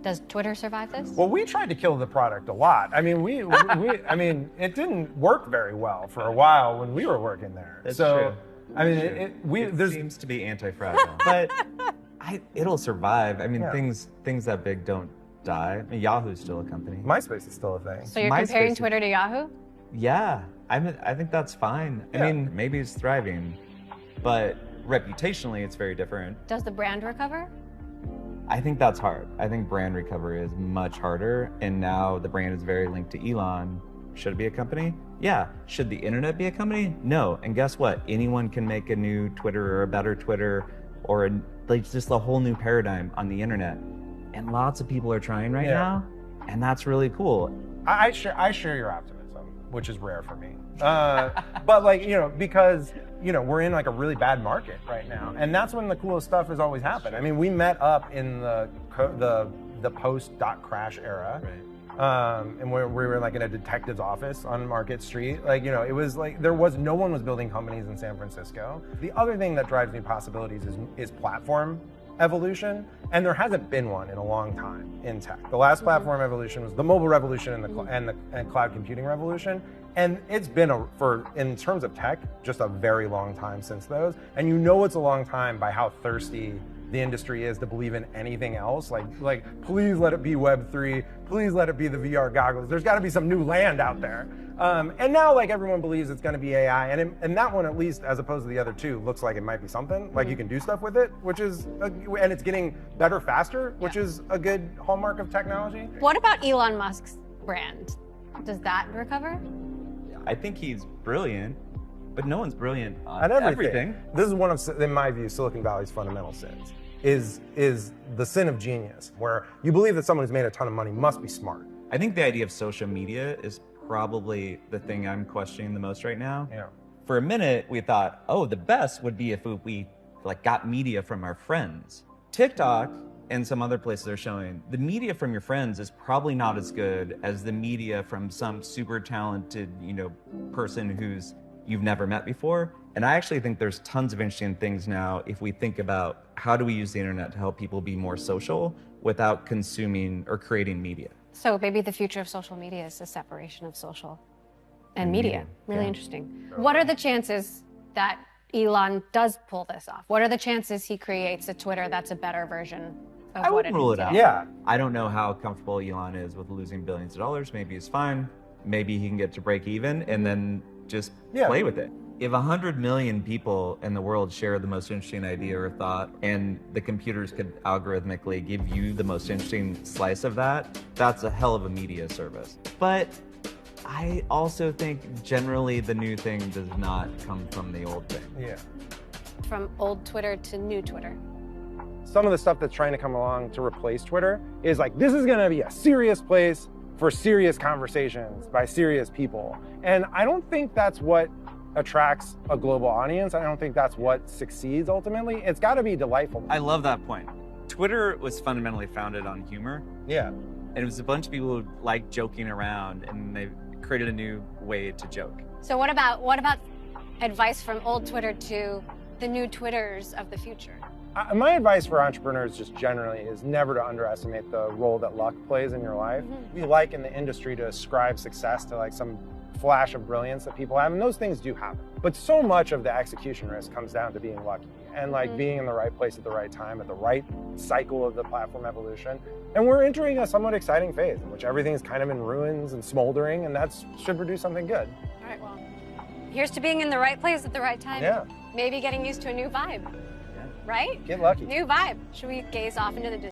Does Twitter survive this? Well, we tried to kill the product a lot. I mean, I mean, it didn't work very well for a while when we were working there. That's so, true. I mean, it seems to be anti-fragile, but it'll survive. I mean, things that big don't die. I mean, Yahoo's still a company. MySpace is still a thing. So you're comparing Twitter to Yahoo? Yeah, I think that's fine. I mean, maybe it's thriving, but reputationally, it's very different. Does the brand recover? I think that's hard. I think brand recovery is much harder, and now the brand is very linked to Elon. Should it be a company? Yeah. Should the internet be a company? No. And guess what? Anyone can make a new Twitter or a better Twitter or just a whole new paradigm on the internet. And lots of people are trying right now, and that's really cool. I share your optimism, which is rare for me. But like, because we're in like a really bad market right now, and that's when the coolest stuff has always happened. I mean, we met up in the post.crash era, and we were like in a detective's office on Market Street. Like, it was like no one was building companies in San Francisco. The other thing that drives new possibilities is platform evolution, and there hasn't been one in a long time in tech. The last platform evolution was the mobile revolution and the cloud computing revolution, and it's been in terms of tech, just a very long time since those. And it's a long time by how thirsty the industry is to believe in anything else. Like please let it be Web3, please let it be the VR goggles. There's got to be some new land out there. And now, like, everyone believes it's going to be AI, and that one, at least, as opposed to the other two, looks like it might be something. Like, you can do stuff with it, and it's getting better faster, which is a good hallmark of technology. What about Elon Musk's brand? Does that recover? I think he's brilliant, but no one's brilliant on everything. This is one of, in my view, Silicon Valley's fundamental sins. Is the sin of genius, where you believe that someone who's made a ton of money must be smart. I think the idea of social media is probably the thing I'm questioning the most right now. Yeah. For a minute, we thought, the best would be if we got media from our friends. TikTok and some other places are showing the media from your friends is probably not as good as the media from some super talented, person who's you've never met before. And I actually think there's tons of interesting things now if we think about how do we use the internet to help people be more social without consuming or creating media. So maybe the future of social media is the separation of social and media. Really interesting. What are the chances that Elon does pull this off? What are the chances he creates a Twitter that's a better version of what it is? I would rule it out. Yeah. I don't know how comfortable Elon is with losing billions of dollars. Maybe he's fine. Maybe he can get to break even and then just play with it. If 100 million people in the world share the most interesting idea or thought, and the computers could algorithmically give you the most interesting slice of that, that's a hell of a media service. But I also think generally the new thing does not come from the old thing. Yeah. From old Twitter to new Twitter. Some of the stuff that's trying to come along to replace Twitter is like, this is going to be a serious place for serious conversations by serious people. And I don't think that's what attracts a global audience. I don't think that's what succeeds ultimately. It's got to be delightful. I love that point. Twitter was fundamentally founded on humor. Yeah. And it was a bunch of people who like joking around, and they created a new way to joke. So what about advice from old Twitter to the new Twitters of the future? My advice for entrepreneurs just generally is never to underestimate the role that luck plays in your life. We like in the industry to ascribe success to like some flash of brilliance that people have, and those things do happen. But so much of the execution risk comes down to being lucky and like being in the right place at the right time, at the right cycle of the platform evolution. And we're entering a somewhat exciting phase in which everything is kind of in ruins and smoldering, and that should produce something good. All right, well, here's to being in the right place at the right time. Yeah. Maybe getting used to a new vibe. Right? Get lucky. New vibe. Should we gaze off into the distance?